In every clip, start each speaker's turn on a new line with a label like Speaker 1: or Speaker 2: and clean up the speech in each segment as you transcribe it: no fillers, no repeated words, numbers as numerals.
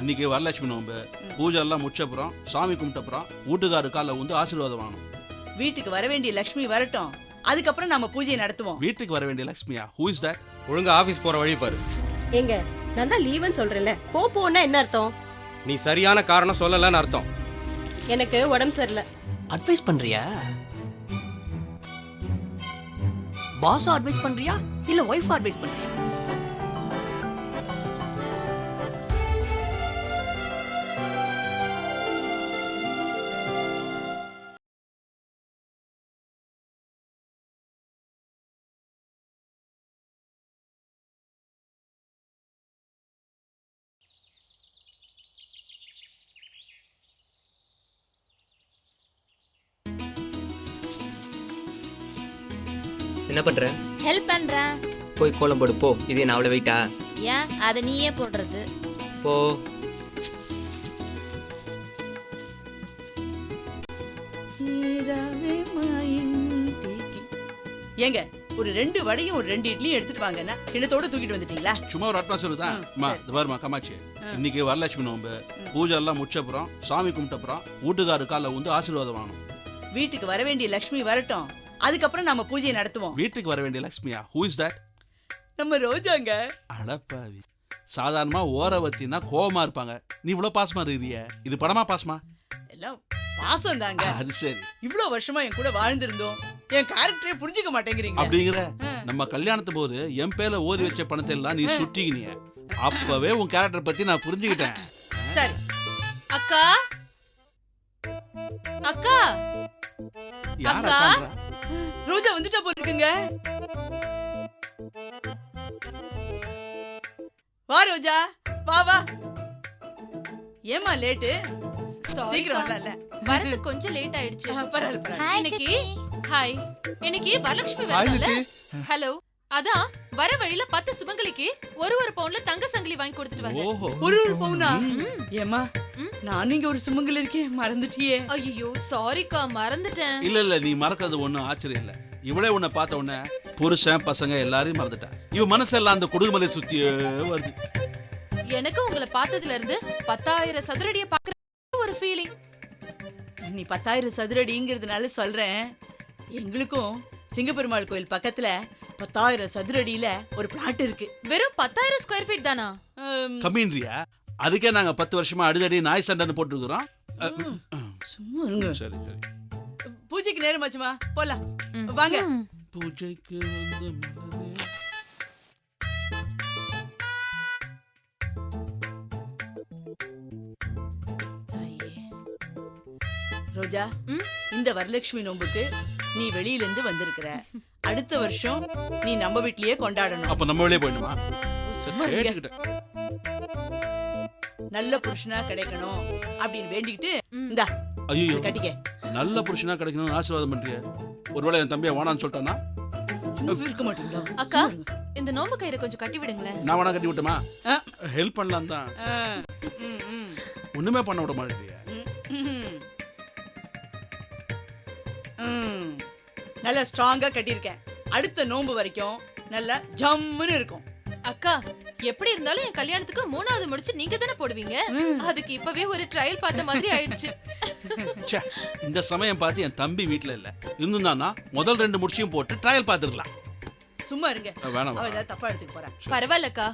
Speaker 1: இன்னைக்கு வரலட்சுமி நோம்பு. பூஜை எல்லாம் முடிச்சப்புறம் சாமி கும்பிட்டப்புறம் வீட்டுக்காரு கால வந்து ஆசீர்வாதம் வாங்கணும்.
Speaker 2: வீட்டுக்கு வர வேண்டிய லட்சுமி வரட்டும், அதுக்கப்புறம் நம்ம பூஜையை நடத்துவோம்.
Speaker 1: வீட்டுக்கு வர வேண்டிய லட்சுமியா? Who is that?
Speaker 3: ஒழுங்கா ஆபீஸ் போற வழி பாரு.
Speaker 4: எங்க நான் தான் லீவுன்னு சொல்றேன்ல, போன்னா என்ன அர்த்தம்?
Speaker 3: நீ சரியான காரணம் சொல்லலன்னு அர்த்தம்.
Speaker 4: எனக்கு உடம்பு சரியில்லை.
Speaker 5: அட்வைஸ் பண்றியா? பாஸ் அட்வைஸ் பண்றியா இல்ல ஒய்ஃப் அட்வைஸ் பண்றியா?
Speaker 6: என்ன பண்ற?
Speaker 7: ஹெல்ப் பண்றேன்.
Speaker 6: போய் கோலம் போடு போ. இது என்ன அவ்வளவு வெயிட்டா?
Speaker 7: ஏன் அத நீயே போடுறது?
Speaker 6: போ.
Speaker 2: ஏங்க ஒரு 2 வடையும் ஒரு 2 இட்லியும் எடுத்துட்டு வாங்கன்னா கிணத்தோட தூக்கிட்டு வந்துட்டீங்களா?
Speaker 1: சும்மா ஒரு அட்மாஸ்பியர் தான். இது பாருமா கமாச்சி, இன்னைக்கு வரலட்சுமி நோம்பு. பூஜை எல்லாம் முடிச்சப்புறம் சாமி கும்பிட்டப்புறம் வீட்டுக்காரு கால வந்து ஆசீர்வாதம் வாங்கணும்.
Speaker 2: வீட்டுக்கு வர வேண்டிய லட்சுமி வரட்டும், அதுக்கப்புறம் நம்ம பூஜையை நடத்துவோம்.
Speaker 1: வீட்டுக்கு வர வேண்டிய லட்சுமியா? Who is that?
Speaker 2: நம்ம ரோஜாங்க.
Speaker 1: அடப்பாவி, சாதாரணமா ஓரவத்தினா கோவமா இருப்பாங்க. நீ இவ்வளவு பாசமா இருக்கிறிய, இது படமா பாசமா?
Speaker 2: எல்லாம் பாசம் தாங்க.
Speaker 1: அது சரி.
Speaker 2: இவ்வளவு வருஷமா என் கூட வாழ்ந்திருந்தோம், என் கேரக்டரே புரிஞ்சுக்க மாட்டேங்கிறீங்க.
Speaker 1: அப்படிங்கிற நம்ம கல்யாணத்து போது என் பேர்ல ஓதி வச்ச பணத்தை எல்லாம் நீ சுட்டிக்கினிய. அப்பவே உன் கேரக்டர் பத்தி நான் புரிஞ்சுக்கிட்டேன்.
Speaker 2: சரி
Speaker 7: அக்கா, அக்கா,
Speaker 1: யாரா?
Speaker 2: ரோஜா வந்துட்டா போயிருக்குங்க. வா ரோஜா, வா வா. ஏமா லேட்டு? சீக்கிரம் வரல.
Speaker 7: வரது கொஞ்சம் லேட் ஆயிடுச்சு.
Speaker 2: பரவாயில்ல.
Speaker 7: இன்னைக்கு ஹாய், இன்னைக்கு வரலட்சுமி வரல. ஹலோ, அதான் வர வழியில 10 சுமங்கலிக்கு ஒரு பவுன்ல தங்க சங்கிலி வாங்கி கொடுத்துட்டு வந்தேன்.
Speaker 1: ஓஹோ,
Speaker 2: ஒரு பவுனா? ஏமா நான் இங்க ஒரு சுமங்கல் இருக்கேன், மறந்துட்டியே.
Speaker 7: ஐயோ சாரிக்கா, மறந்துட்டேன்.
Speaker 1: இல்ல நீ மறக்கிறது ஒண்ணும் ஆச்சரியம் இல்ல. இவளே உன்னை பார்த்த உடனே புருஷன் பசங்க எல்லாரையும் மறந்துட்டா. இவ மனசெல்லாம் அந்த கொடுமலை சுத்தி வருது.
Speaker 7: எனக்கு உங்களை பார்த்ததுல இருந்து 10,000 சதுரடியை பாக்குற ஒரு ஃபீலிங்.
Speaker 2: நீ 10,000 சதுரடிங்கிறதுனால சொல்றேன். எங்களுக்கும் சிங்கப்பெருமாள் கோயில் பக்கத்துல 10,000 சதுரடியில ஒரு பிளாட் இருக்கு.
Speaker 7: வெறும் 10,000 ஸ்கொயர் ஃபீட் தானா?
Speaker 1: கம்மின்றியா? அதுக்கே நாங்க 10 வருஷமா அடிதடி நாய் சண்டைன்னு போட்டுருக்கிறோம்.
Speaker 2: சும்மா இருங்க.
Speaker 1: சரி சரி,
Speaker 2: பூஜைக்கு நேரம் ஆச்சுமா, போலாம் வாங்க.
Speaker 1: பூஜைக்கு வந்து
Speaker 2: ரோஜா, இந்த வரலட்சுமி நோம்புக்கு நீ வெளியில இருந்து வந்திருக்கிற. அடுத்த வருஷம் நீ நம்ம வீட்லயே கொண்டாடணும்.
Speaker 1: அப்ப நம்ம வெளியே போயிடுமா?
Speaker 2: சும்மா இருங்க. நல்ல புருஷனா கிடைக்கணும் அப்படின்னு வேண்டிக்கிட்டு இந்தா
Speaker 1: ஐயோ,
Speaker 2: கட்டிக்க.
Speaker 1: நல்ல புருஷனா கிடைக்கணும்னு ஆசீர்வாதம் பண்றிய. ஒருவேளை என் தம்பியை வானான்னு சொல்லிட்டானா?
Speaker 2: இருக்க மாட்டீங்களா?
Speaker 7: அக்கா, இந்த நோம்பு கயிறை கொஞ்சம் கட்டி விடுங்களேன்.
Speaker 1: நான் வேணா கட்டி விட்டுமா? ஹெல்ப் பண்ணலாம் தான். ஒண்ணுமே பண்ண விட மாட்டேங்கிறியா?
Speaker 2: நல்லா ஸ்ட்ராங்கா கட்டியிருக்கேன். அடுத்த நோம்பு வரைக்கும் நல்லா ஜம்முன்னு இருக்கும்.
Speaker 7: அக்கா, எப்படி இருந்தாலும் என் கல்யாணத்துக்கு 3வது முடிச்சு நீங்க தானே போடுவீங்க. அதுக்கு இப்பவே ஒரு ட்ரையல் பார்த்த மாதிரி ஆயிடுச்சு.
Speaker 1: இந்த சமயம் பார்த்து என் தம்பி வீட்டுல இல்ல இருந்தானா முதல் 2 முடிச்சையும் போட்டு ட்ரையல் பார்த்துக்கலாம்.
Speaker 2: சும்மா இருங்க,
Speaker 1: வேணாம்.
Speaker 2: அவ ஏதாவது தப்பா எடுத்துக்க போறா.
Speaker 7: பரவாயில்லக்கா,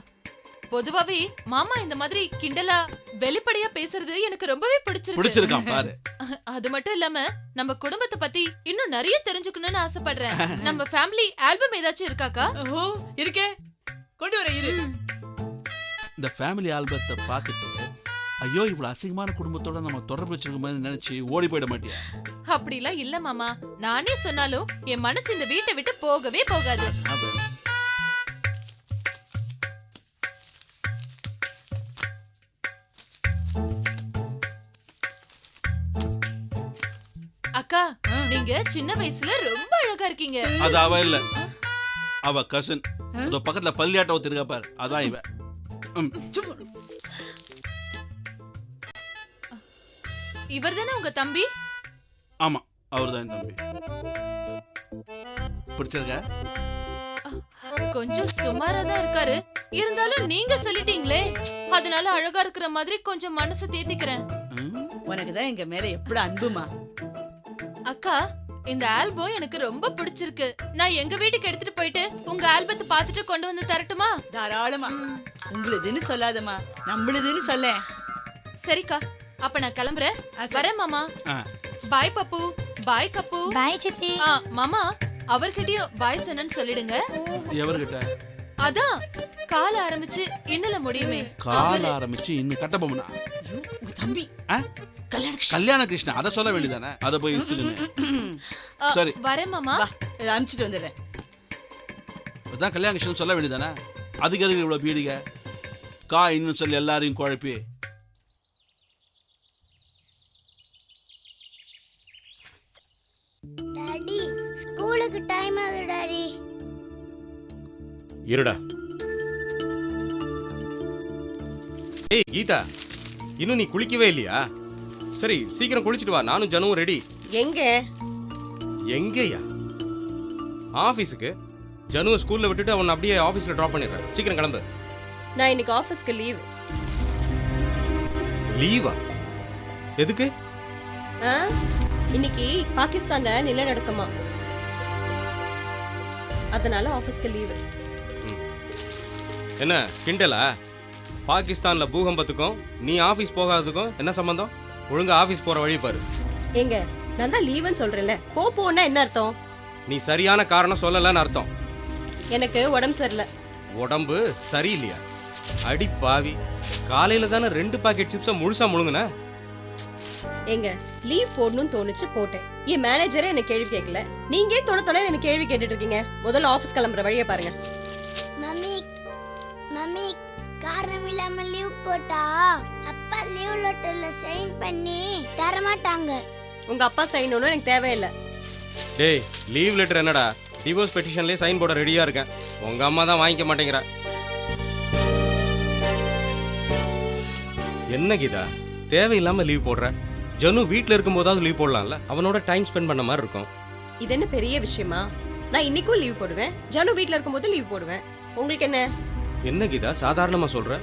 Speaker 7: பொதுவாவே மாமா இந்த மாதிரி கிண்டலா வெளிப்படையா பேசுறது எனக்கு ரொம்பவே
Speaker 1: பிடிச்சிருக்கான் பாரு.
Speaker 7: அது மட்டும் இல்லாம நம்ம குடும்பத்தை பத்தி இன்னும் நிறைய தெரிஞ்சுக்கணும்னு ஆசைப்படுறேன். நம்ம ஃபேமிலி ஆல்பம் ஏதாச்சும் இருக்காக்கா?
Speaker 2: ஓ இருக்கே, கொண்டு வர இரு.
Speaker 1: இந்த ஃபேமிலி ஆல்பத்தை பார்த்துட்டு ஐயோ இவ்வளவு அசிங்கமான குடும்பத்தோட நம்ம தொடர்பு வச்சிருக்க மாதிரி நினைச்சு ஓடி போயிட மாட்டியா?
Speaker 7: அப்படிலாம் இல்ல மாமா, நானே சொன்னாலும் என் மனசு இந்த வீட்டை விட்டு போகவே போகாது. அக்கா, நீங்க சின்ன வயசுல ரொம்ப அழகா இருக்கீங்க.
Speaker 1: அது அவ இல்ல, அவ கசின். பக்கத்துல பள்ளியாட்ட ஒருத்தருக்கா பாரு, அதான் இவ.
Speaker 7: இவர் தானே உங்க தம்பி?
Speaker 1: ஆமா, அவர்தான் என் தம்பி. பிடிச்சிருக்க?
Speaker 7: கொஞ்சம் சுமாரா தான் இருக்காரு. இருந்தாலும் நீங்க சொல்லிட்டீங்களே, அதனால அழகா இருக்கிற மாதிரி கொஞ்சம் மனசு தேத்திக்கிறேன்.
Speaker 2: உனக்கு தான் எங்க மேல எப்படி அன்புமா.
Speaker 7: அக்கா, இந்த ஆல்பம் எனக்கு ரொம்ப பிடிச்சிருக்கு. நான் எங்க வீட்டுக்கு எடுத்துட்டு போயிட்டு உங்க ஆல்பத்தை பார்த்துட்டு கொண்டு வந்து தரட்டுமா?
Speaker 2: தாராளமா. உங்களுதுன்னு சொல்லாதம்மா, நம்மளுதுன்னு சொல்ல.
Speaker 7: சரிக்கா, அப்ப நான் கிளம்புறேன். வரேன் மாமா.
Speaker 1: ஆ.
Speaker 7: பாய் பப்பு. பாய் கப்பு.
Speaker 8: பாய் சித்தி.
Speaker 7: மாமா, அவர்கிட்டயும் பாய் சொன்னேன்னு சொல்லிடுங்க.
Speaker 1: எவர்கிட்ட?
Speaker 7: அதான் கால ஆரம்பிச்சு இன்னல முடியுமே.
Speaker 1: கால ஆரம்பிச்சு இன்னும் கட்டபொம்மனா?
Speaker 2: உங்க தம்பி
Speaker 1: ஆ?
Speaker 2: கல்யாணம்
Speaker 1: கல்யாண கிருஷ்ணா, அத சொல்ல வேண்டியதானே? அத போய் இஸ்துக்குன்னு. சரி.
Speaker 7: வரேன் மாமா.
Speaker 2: அனுப்பிச்சிட்டு வந்துடுறேன்.
Speaker 1: அதான் கல்யாண கிருஷ்ணன் சொல்ல வேண்டியதானே? அதுக்கு எதுக்கு இவ்வளவு பீடிகை? கா இன்னும் சொல்லி எல்லாரையும் குழப்பி.
Speaker 8: டாடி, ஸ்கூலுக்கு டைம் ஆகுது டாடி.
Speaker 3: இருடா. ஏய் கீதா, இன்னும் நீ குளிக்கவே இல்லையா? சரி சீக்கிரம் குளிச்சுட்டு வா, நானும் ஜனுவும் ரெடி.
Speaker 4: எங்க?
Speaker 3: எங்கேயா? ஆஃபீஸுக்கு. ஜனுவை ஸ்கூல்ல விட்டுட்டு அவனை அப்படியே ஆஃபீஸில் ட்ராப் பண்ணிடுறேன். சீக்கிரம் கிளம்பு.
Speaker 4: நான் இன்னைக்கு ஆஃபீஸ்க்கு லீவ்.
Speaker 3: லீவா? எதுக்கு?
Speaker 4: இன்னைக்கு பாகிஸ்தான்ல நிலநடுக்கமா, அதனால ஆஃபீஸ்க்கு லீவு.
Speaker 3: என்ன கிண்டலா? பாகிஸ்தான்ல பூகம்பத்துக்கும் நீ ஆஃபீஸ் போகாததுக்கும் என்ன சம்பந்தம்? ஒழுங்கா ஆஃபீஸ் போற வழி பாரு.
Speaker 4: எங்க நான் தான் லீவுன்னு சொல்றேன்ல, போன்னா என்ன அர்த்தம்?
Speaker 3: நீ சரியான காரணம் சொல்லலன்னு அர்த்தம்.
Speaker 4: எனக்கு உடம்பு சரியில்லை.
Speaker 3: உடம்பு சரியில்லையா? அடி பாவி, காலையில தானே 2 பாக்கெட் சிப்ஸை முழுசா முழுங்குன.
Speaker 4: எங்க லீவ் போடணும்னு தோணுச்சு, போட்டேன். என் மேனேஜரே என்ன கேள்வி கேட்கல, நீங்க தொண என்ன கேள்வி கேட்டுட்டு இருக்கீங்க. முதல்ல ஆபீஸ் கிளம்புற வழியை பாருங்க.
Speaker 8: மம்மி மம்மி, காரணம் இல்லாம லீவ் போட்டா அப்பா லீவ் லெட்டர்ல சைன் பண்ணி தர மாட்டாங்க.
Speaker 4: உங்க அப்பா சைன் ஒன்றும் எனக்கு தேவையில்லை.
Speaker 3: டேய், லீவ் லெட்டர் என்னடா? டிவோர்ஸ் பெட்டிஷன்லயே சைன் போட ரெடியா இருக்கேன். உங்க அம்மா தான் வாங்கிக்க மாட்டேங்கிறா. என்ன கீதா, தேவையில்லாம லீவ் போடுற? ஜனு வீட்ல இருக்கும் போதாவது லீவ் போடலாம்ல, அவனோட டைம் ஸ்பெண்ட் பண்ண மாதிரி இருக்கும்.
Speaker 4: இது என்ன பெரிய விஷயமா? நான் இன்னைக்கும் லீவ் போடுவேன், ஜனு வீட்ல இருக்கும்போது லீவ் போடுவேன். உங்களுக்கு என்ன?
Speaker 3: என்ன கீதா சாதாரணமா சொல்ற?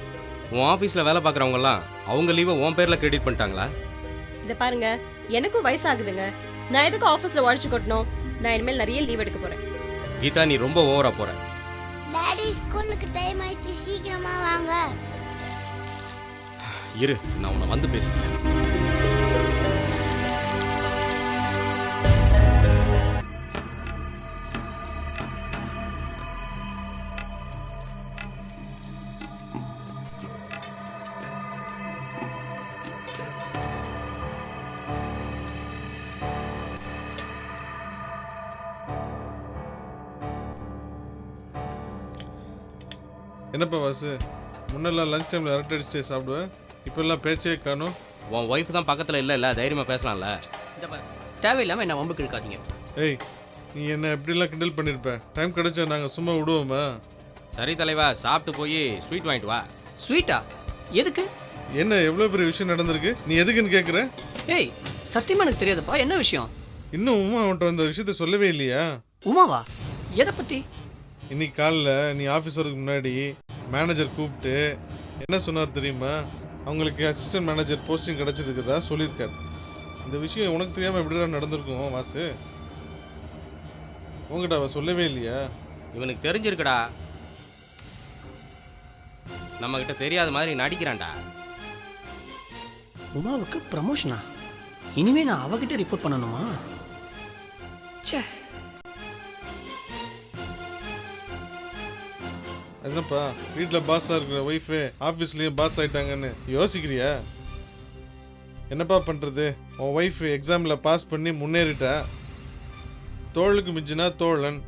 Speaker 3: உன் ஆபீஸ்ல வேலை பார்க்கறவங்க எல்லாம் அவங்க லீவை உன் பேர்ல கிரெடிட் பண்ணிட்டாங்களா?
Speaker 4: இத பாருங்க, எனக்கும் வயசாகுதுங்க. நான் எதுக்கு ஆபீஸ்ல உழைச்சு கொட்டணும்? நான் இனிமேல் நிறைய லீவ் எடுக்க போறேன்.
Speaker 3: கீதா, நீ ரொம்ப ஓவரா போற.
Speaker 8: டாடி, ஸ்கூலுக்கு டைம் ஆயிடுச்சு, சீக்கிரமா வாங்க.
Speaker 3: இரு, நான் உன்னை வந்து பேசுறேன்.
Speaker 9: என்னப்பா வாசு, முன்னெல்லாம் லஞ்ச் டைமில் அரட்டை அடிச்சு சாப்பிடுவேன், இப்போல்லாம் பேச்சே காணும்.
Speaker 3: உன் ஒய்ஃப் தான் பக்கத்தில் இல்லை, தைரியமா பேசலாம்ல.
Speaker 5: தேவையில்லாம என்ன வம்புக்கு இருக்காதீங்க.
Speaker 9: ஏய், நீ என்ன எப்படிலாம் கிண்டல் பண்ணியிருப்ப? டைம் கிடைச்சா நாங்கள் சும்மா விடுவோமா?
Speaker 3: சரி தலைவா, சாப்பிட்டு போய் ஸ்வீட் வாங்கிட்டு வா.
Speaker 5: ஸ்வீட்டா? எதுக்கு?
Speaker 9: என்ன எவ்வளோ பெரிய விஷயம் நடந்திருக்கு, நீ எதுக்குன்னு கேட்குற?
Speaker 5: ஏய், சத்தியமா எனக்கு தெரியாதுப்பா. என்ன விஷயம்?
Speaker 9: இன்னும் உமா அவன்கிட்ட அந்த விஷயத்த சொல்லவே இல்லையா?
Speaker 5: உமாவா? எதை பத்தி?
Speaker 9: இன்னைக்கு காலைல நீ ஆஃபீஸ் வரதுக்கு முன்னாடி மேனேஜர் கூப்பிட்டு என்ன சொன்னார் தெரியுமா? அவங்களுக்கு அசிஸ்டன்ட் மேனேஜர் போஸ்டிங் கிடச்சிருக்குதா சொல்லியிருக்காரு. இந்த விஷயம் உனக்கு தெரியாமல் எப்படிதான் நடந்திருக்கும் வாசு? உங்ககிட்ட அவ சொல்லவே இல்லையா?
Speaker 3: இவனுக்கு தெரிஞ்சிருக்குடா, நம்ம கிட்ட தெரியாத மாதிரி நடிக்கிறான்டா.
Speaker 5: உமாவுக்கு ப்ரமோஷனா? இனிமே நான் அவகிட்ட ரிப்போர்ட் பண்ணணுமா? ச்சே.
Speaker 9: என்னப்பா, வீட்டில் பாஸாக இருக்கிற ஒய்ஃபு ஆஃபீஸ்லேயும் பாஸ் ஆகிட்டாங்கன்னு யோசிக்கிறியா? என்னப்பா பண்ணுறது, உன் ஒய்ஃபு எக்ஸாமில் பாஸ் பண்ணி முன்னேறிட்டா. தோளுக்கு மிஞ்சினா தோழன்,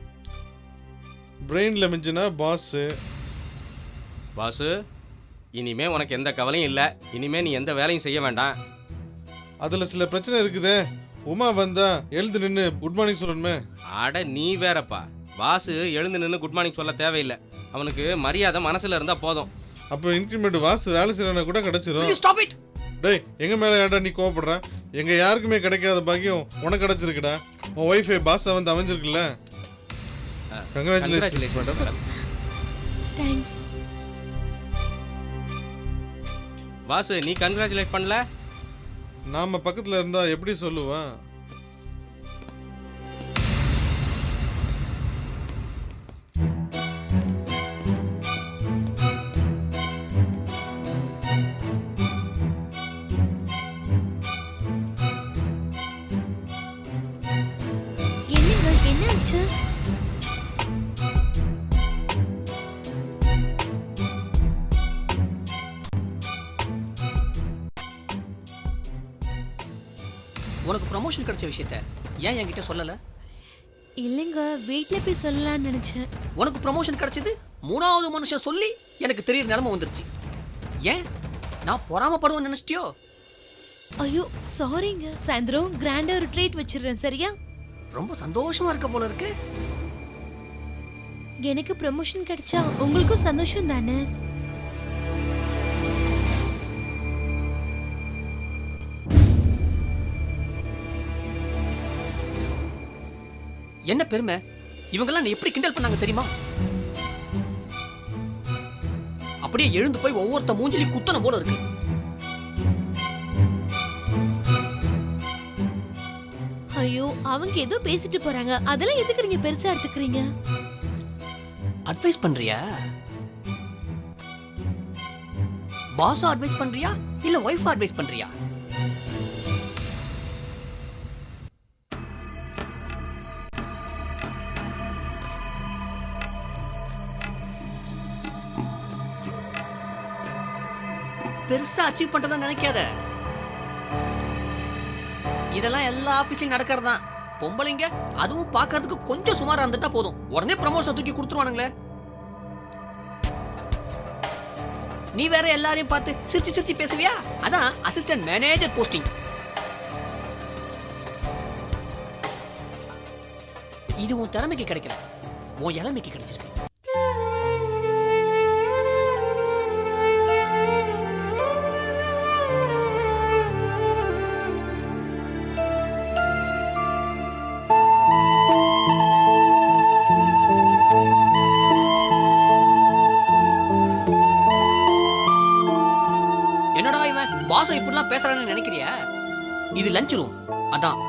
Speaker 9: பிரெயினில் மிஞ்சினா பாஸு.
Speaker 3: பாசு, இனிமே உனக்கு எந்த கவலையும் இல்லை. இனிமே நீ எந்த வேலையும் செய்ய வேண்டாம்.
Speaker 9: அதில் சில பிரச்சனை இருக்குதே. உமா வந்தா எழுந்து நின்று குட் மார்னிங் சொல்லணுமே.
Speaker 3: அட நீ வேறப்பா, பாசு எழுந்து நின்று குட் மார்னிங் சொல்ல தேவையில்லை. அவனுக்கு மரியாதை மனசுல இருந்தா போதும்.
Speaker 9: அப்போ இன்க்ரிமெண்ட் வாசு வேலை செய்யறவன கூட கிடைச்சிரும்.
Speaker 5: Stop it.
Speaker 9: டேய், எங்க மேல ஏன்டா நீ கோவப்படுற? எங்க யாருக்குமே கிடைக்காத பாக்கியம் உனக்கு கிடைச்சிருக்குடா. உன் ஒய்ஃபை பாஸா வந்து அமைஞ்சிருக்குல்ல. Congratulations madam.
Speaker 8: தேங்க்ஸ்.
Speaker 3: பாஸ் நீ கங்க்ராச்சுலேட் பண்ணல?
Speaker 9: நாம பக்கத்துல இருந்தா எப்படி சொல்லுவேன்?
Speaker 8: என்னங்க என்னாச்சு?
Speaker 5: உனக்கு ப்ரமோஷன் கிடைச்ச விஷயத்த ஏன் என்கிட்ட சொல்லல?
Speaker 8: இல்லைங்க, வீட்ல போய் சொல்லலாம்னு நினைச்சேன்.
Speaker 5: உனக்கு ப்ரமோஷன் கிடைச்சது 3வது மனுஷன் சொல்லி எனக்கு தெரியற நிலைமை வந்துருச்சு. ஏன் நான் பொறாமப்படுவேன்னு நினைச்சிட்டியோ?
Speaker 8: ஐயோ சாரிங்க. சாயந்தரம் கிராண்டா ஒரு ட்ரீட் வச்சிடுறேன், சரியா?
Speaker 5: ரொம்ப சந்தோஷமா இருக்க போல இருக்கு.
Speaker 8: எனக்கு ப்ரமோஷன் கிடைச்சா உங்களுக்கும் சந்தோஷம் தானே?
Speaker 5: என்ன பெருமை, இவங்கெல்லாம் நீ எப்படி கிண்டல் பண்ணாங்க தெரியுமா? அப்படியே எழுந்து போய் ஒவ்வொருத்த மூஞ்சிலையும் குத்தன போல இருக்கு.
Speaker 8: ஐயோ அவங்க ஏதோ பேசிட்டு போறாங்க, அதெல்லாம் எதுக்கு நீங்க பெருசா எடுத்துக்கிறீங்க?
Speaker 5: அட்வைஸ் பண்றியா? பாஸா அட்வைஸ் பண்றியா இல்ல ஒய்ஃபா அட்வைஸ் பண்றியா? பெருசா அச்சீவ் பண்றதா நினைக்காத. இதெல்லாம் எல்லா ஆபீஸ்லயும் நடக்கிறதுதான். பொம்பளைங்க அதுவும் பார்க்கிறதுக்கு கொஞ்சம் சுமாரா இருந்துட்டா போதும், உடனே ப்ரமோஷன் தூக்கி கொடுத்துருவானுங்களே. நீ வேற எல்லாரையும் பார்த்து சிரிச்சு சிரிச்சு பேசுவியா? அதான் அசிஸ்டன்ட் மேனேஜர் போஸ்டிங். இது உன் திறமைக்கு கிடைக்கல, உன் இளமைக்கு கிடைச்சிருக்கு. பாசம் இப்படிலாம் பேசுறான்னு நினைக்கிறியா? இது லஞ்ச் ரூம், அதான்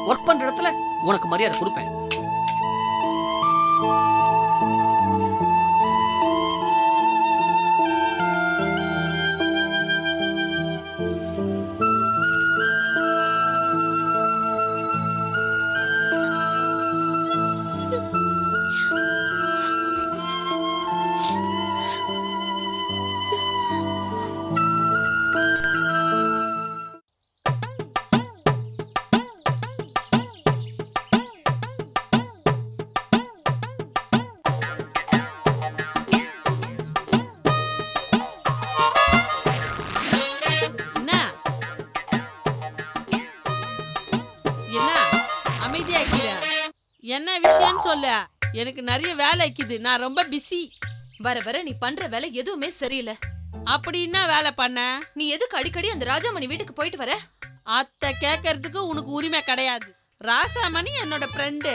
Speaker 5: ஒர்க் பண்ற இடத்துல உனக்கு மரியாதை கொடுப்பேன்.
Speaker 10: என்ன விஷயம் சொல்ல? எனக்கு நிறைய வேலை இருக்குது, நான் ரொம்ப பிஸி.
Speaker 7: வர வர நீ பண்ற வேலை எதுவுமே சரியில்லை.
Speaker 10: அப்படின்னா வேலை பண்ண?
Speaker 7: நீ எதுக்கு அடிக்கடி அந்த ராஜாமணி வீட்டுக்கு போயிட்டு வர?
Speaker 10: அத்தை கேட்கறதுக்கு உனக்கு உரிமை கிடையாது. ராசாமணி என்னோட ஃப்ரெண்டு.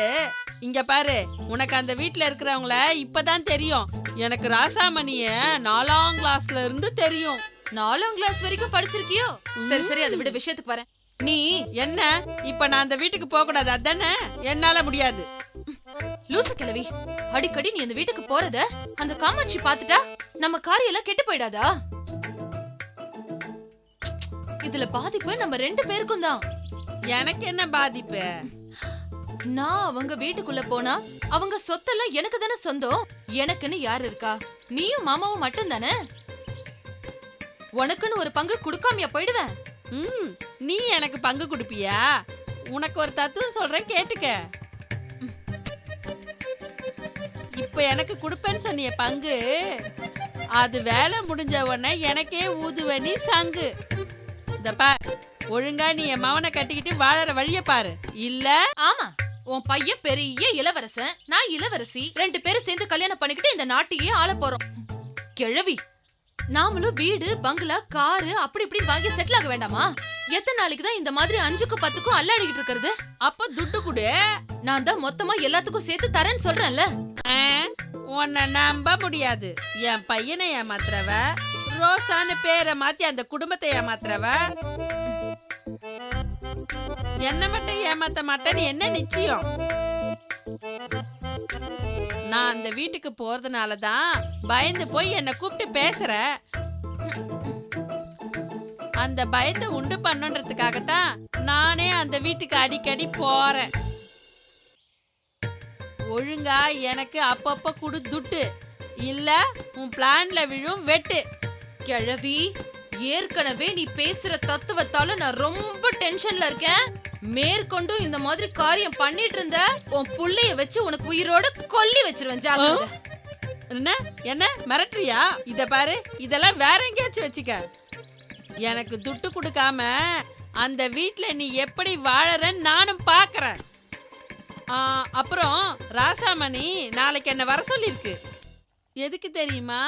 Speaker 10: இங்க பாரு, உனக்கு அந்த வீட்டுல இருக்கிறவங்கள இப்பதான் தெரியும். எனக்கு ராசாமணிய 4ஆம் கிளாஸ்ல இருந்து தெரியும்.
Speaker 7: 4ஆம் கிளாஸ் வரைக்கும் படிச்சிருக்கியோ? சரி சரி, அதை விட விஷயத்துக்கு வரேன். நீ
Speaker 10: என்ன இப்ப நான் அந்த வீட்டுக்கு போக கூடாது அதானே? என்னால முடியாது.
Speaker 7: லூசு கிழவி, அடிக்கடி நீ அந்த வீட்டுக்கு போறத அந்த காமாட்சி பாத்துட்டா நம்ம காரியம் எல்லாம் கெட்டு போயிடாதா? இதுல பாதிப்பு நம்ம 2 பேருக்கும் தான்.
Speaker 10: எனக்கு என்ன பாதிப்பு?
Speaker 7: நான் அவங்க வீட்டுக்குள்ள போனா அவங்க சொத்தெல்லாம் எனக்கு தானே சொந்தம். எனக்குன்னு யாரு இருக்கா? நீயும் மாமாவும் மட்டும் தானே. உனக்குன்னு ஒரு பங்கு கொடுக்காமையா போயிடுவேன்?
Speaker 10: நீ எனக்கு பங்கு கொடுப்பியா? உனக்கு ஒரு தத்துவம் சொல்றேன், கேட்டுக்க. இப்ப எனக்கு கொடுப்பேன்னு சொன்னிய பங்கு, அது வேலை முடிஞ்ச உடனே எனக்கே ஊதுவ நீ சங்கு. இந்த பார், ஒழுங்கா நீ என் மவனை கட்டிக்கிட்டு வாழற வழிய பாரு. இல்ல
Speaker 7: ஆமா, உன் பையன் பெரிய இளவரசன், நான் இளவரசி. 2 பேரும் சேர்ந்து கல்யாணம் பண்ணிக்கிட்டு இந்த நாட்டையே ஆள போறோம். கிழவி, நாமளும் வீடு பங்களா காரு அப்படி இப்படி வாங்கி செட்டில் ஆக வேண்டாமா? எத்தனை நாளைக்கு தான் இந்த மாதிரி 5க்கும் 10க்கும் அல்லாடிக்கிட்டு இருக்கிறது?
Speaker 10: அப்ப துட்டு கொடு,
Speaker 7: நான் தான் மொத்தமா எல்லாத்துக்கும் சேர்த்து தரேன்னு சொல்றேன்ல.
Speaker 10: உன்னை நம்ப முடியாது. என் பையனை ஏமாத்துறவ ரோசான்னு பேரை மாத்தி அந்த குடும்பத்தை ஏமாத்துறவ என்ன மட்டும் ஏமாத்த மாட்டேன்னு என்ன நிச்சயம்? நான் அந்த வீட்டுக்கு போறதுனால தான் பயந்து போய் என்னை கூப்பிட்டு பேசுற. அந்த பயத்தை உண்டு பண்ணுன்றதுக்காகத்தான் நானே அந்த வீட்டுக்கு அடிக்கடி போறேன். ஒழுங்கா எனக்கு அப்பப்ப குடு துட்டு, இல்ல உன் பிளான்ல விழும் வெட்டு.
Speaker 7: கிழவி, ஏற்கனவே நீ பேசுற தத்துவத்தால நான் ரொம்ப டென்ஷன்ல இருக்கேன். மேற்கொண்டும் இந்த மாதிரி காரியம் பண்ணிட்டு இருந்த உன் புள்ளைய வச்சு உனக்கு உயிரோட கொல்லி வச்சிருவேன். ஜாக்கிரதை.
Speaker 10: என்ன என்ன மிரட்டுறியா? இத பாரு, இதெல்லாம் வேற எங்கேயாச்சும் வச்சுக்க. எனக்கு துட்டு கொடுக்காம அந்த வீட்ல நீ எப்படி வாழறன்னு நானும் பாக்குறேன். அப்புறம் ராசாமணி நாளைக்கு என்ன வர சொல்லிருக்கு. எதுக்கு தெரியுமா?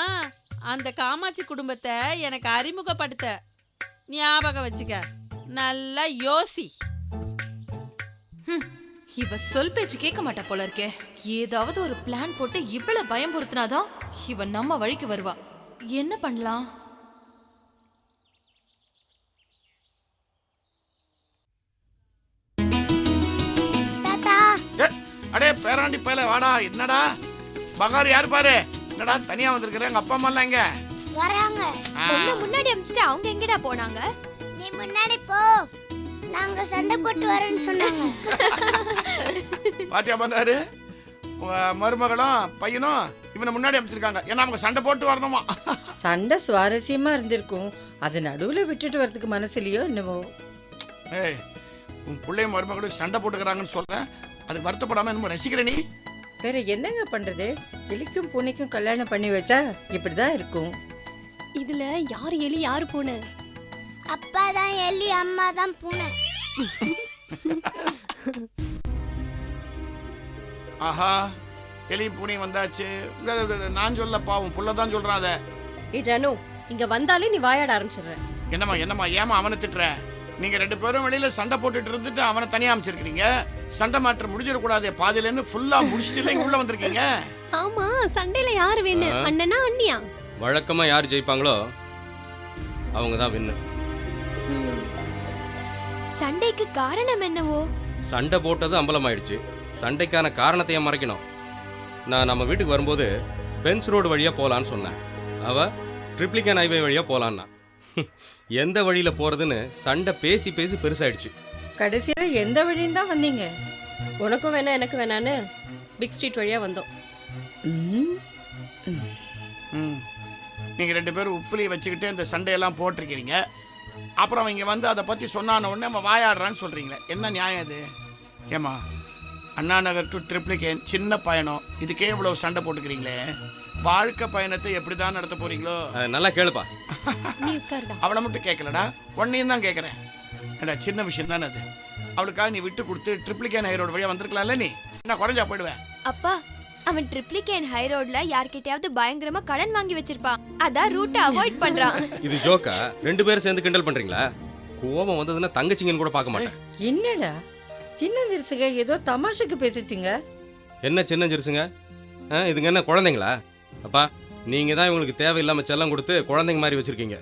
Speaker 10: அந்த காமாட்சி குடும்பத்தை எனக்கு அறிமுகப்படுத்த. ஞாபகம் வச்சுக்க, நல்லா யோசி.
Speaker 7: இவ சொல் பேச்சு கேட்க மாட்டா போல இருக்கே. ஏதாவது ஒரு பிளான் போட்டு இவ்வளவு பயம்புறுத்தினாதான் இவ நம்ம வழிக்கு வருவா. என்ன பண்ணலாம்?
Speaker 8: தாத்தா
Speaker 11: அடே பேராண்டி பயல வாடா. என்னடா பகார் யாரு பாரு, என்னடா தனியா வந்திருக்கிற? எங்க அப்பா அம்மா எல்லாம் எங்க
Speaker 8: வராங்க?
Speaker 12: முன்னாடி அமிச்சிட்டு அவங்க எங்கடா போனாங்க?
Speaker 8: நீ முன்னாடி போ, நாங்க சண்டை போட்டு வரேன்னு சொன்னாங்க.
Speaker 11: பாத்தியா பங்காரு, உங்க மருமகளும் பையனும் இவனை முன்னாடி அமைச்சிருக்காங்க. ஏன்னா அவங்க சண்டை போட்டு வரணுமா?
Speaker 2: சண்டை சுவாரஸ்யமா இருந்திருக்கும், அது நடுவுல விட்டுட்டு வரதுக்கு மனசுலயோ என்னவோ.
Speaker 11: ஏய், உன் பிள்ளைய மருமகளும் சண்டை போட்டுக்கிறாங்கன்னு சொல்றேன், அது வருத்தப்படாம என்னமோ ரசிக்கிற நீ.
Speaker 2: வேற என்னங்க பண்றது? எலிக்கும் பூனைக்கும் கல்யாணம் பண்ணி வச்சா இப்படிதான் இருக்கும்.
Speaker 12: இதுல யார் எலி யாரு பூனை?
Speaker 8: அப்பா தான் எலி, அம்மா தான் பூனை.
Speaker 11: ஆஹா, எலி பூனை வந்தாச்சு. நான் சொல்லப்பா, உன் புள்ள தான் சொல்றான். அத
Speaker 4: ஏ ஜானு, இங்க வந்தாலே நீ வாயாட ஆரம்பிச்சிடுற.
Speaker 11: என்னம்மா என்னம்மா ஏமா அவனை திட்டுற? நீங்க ரெண்டு பேரும் வெளியில சண்டை போட்டுட்டு இருந்துட்டு அவனை தனியா அமைச்சிருக்கீங்க. சண்டை மாற்ற முடிஞ்சிடக்கூடாது, பாதியில இருந்து ஃபுல்லா முடிச்சுட்டு இங்க உள்ள வந்திருக்கீங்க.
Speaker 12: ஆமா, சண்டையில யாரு வின்னு? அண்ணனா அண்ணியா?
Speaker 3: வழக்கமா யார் ஜெயிப்பாங்களோ அவங்க தான் வின்னு.
Speaker 12: சண்டைக்கு காரணம் என்னவோ?
Speaker 3: சண்டை போட்டது அம்பலமாயிடுச்சு, சண்டைக்கான காரணத்தை ஏன் மறைக்கணும்? நான் நம்ம வீட்டுக்கு வரும்போது பென்ஸ் ரோடு வழியா போலான்னு சொன்னேன். அவ ட்ரிப்ளிகன் ஹைவே வழியா போலான்னா எந்த வழியில போறதுன்னு சண்டை பேசி பேசி பெருசாயிடுச்சு.
Speaker 2: கடைசியில எந்த வழின்னு தான் வந்தீங்க?
Speaker 4: உனக்கும் வேணா எனக்கு வேணான்னு பிக் ஸ்ட்ரீட் வழியா வந்தோம்.
Speaker 11: நீங்க ரெண்டு பேரும் உப்புலியை வச்சுக்கிட்டு இந்த சண்டையெல்லாம் போட்டிருக்கீங்க. அப்புறம் இங்க வந்து அதை பத்தி சொன்னான உடனே நம்ம வாயாடுறான்னு சொல்றீங்களே, என்ன நியாயம் இது? ஏமா, அண்ணா நகர் டு ட்ரிப்ளிகேன் சின்ன பயணம், இதுக்கே இவ்வளவு சண்டை போட்டுக்கிறீங்களே, வாழ்க்கை பயணத்தை எப்படிதான் நடத்த போறீங்களோ?
Speaker 3: நல்லா கேளுப்பா.
Speaker 11: அவளை மட்டும் கேட்கலடா, உன்னையும் தான் கேட்கறேன். ஏடா சின்ன விஷயம் தானே அது. அவளுக்காக நீ விட்டு கொடுத்து ட்ரிப்ளிகேன் ஹை ரோடு வழியா வந்திருக்கலாம்ல, நீ என்ன குறைஞ்சா போயிடுவேன்?
Speaker 12: அப்பா, அவன் ட்ரிப்ளிகேன் ஹை ரோட்ல யார்கிட்டயாவது பயங்கரமா கடன் வாங்கி வச்சிருப்பான், அதான் ரூட்டை அவாய்ட் பண்றான்.
Speaker 3: இது ஜோக்கா? ரெண்டு பேரும் சேர்ந்து கிண்டல் பண்றீங்களா? கோபம் வந்ததுன்னா தங்கச்சிங்கன்னு கூட பார்க்க மாட்டேன்.
Speaker 2: என்னடா சின்ன சிறுசுங்க ஏதோ தமாஷுக்கு பேசிச்சுங்க.
Speaker 3: என்ன சின்ன சிறுசுங்க? இதுங்க என்ன குழந்தைங்களா? அப்பா, நீங்க தான் இவங்களுக்கு தேவையில்லாம செல்லம் கொடுத்து குழந்தைங்க மாதிரி வச்சிருக்கீங்க.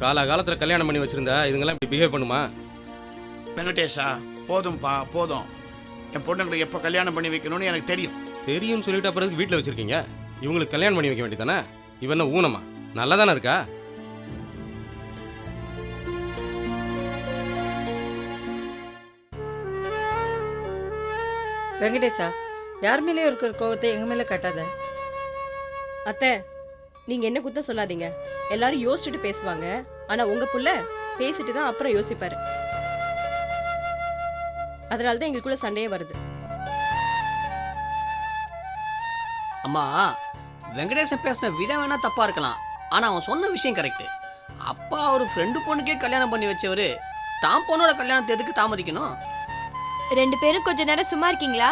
Speaker 3: காலகாலத்துல கல்யாணம் பண்ணி வச்சிருந்தா இதுங்கெல்லாம் இப்படி பிஹேவ் பண்ணுமா?
Speaker 11: வெங்கடேஷா, போதும்பா போதும். என் பொண்ணுங்களுக்கு எப்போ கல்யாணம் பண்ணி வைக்கணும்னு எனக்கு தெரியும்.
Speaker 3: தெரியும்னு சொல்லிட்டு அப்புறம் வீட்டில் வச்சிருக்கீங்க. இவங்களுக்கு கல்யாணம் பண்ணி வைக்க வேண்டியதானே? இவன் ஊனமா? நல்லா தானே இருக்கா?
Speaker 2: வெங்கடேஷா, யார் மேலேயும் இருக்கிற கோவத்தை எங்க மேல கட்டாத.
Speaker 4: அத்தை, நீங்க என்ன குத்த சொல்லாதீங்க. எல்லாரும் யோசிச்சுட்டு பேசுவாங்க, ஆனா உங்க புள்ள பேசிட்டு தான் அப்புறம் யோசிப்பாரு. அதனாலதான் எங்களுக்குள்ள சண்டையே வருது.
Speaker 5: அம்மா, வெங்கடேசன் பேசின விதம் வேணா தப்பா இருக்கலாம், ஆனா அவன் சொன்ன விஷயம் கரெக்ட். அப்பா ஒரு ஃப்ரெண்டு பொண்ணுக்கே கல்யாணம் பண்ணி வச்சவரு தான் பொண்ணோட கல்யாணத்தை எதுக்கு தாமதிக்கணும்?
Speaker 12: ரெண்டு பேரும் கொஞ்ச நேரம் சும்மா இருக்கீங்களா?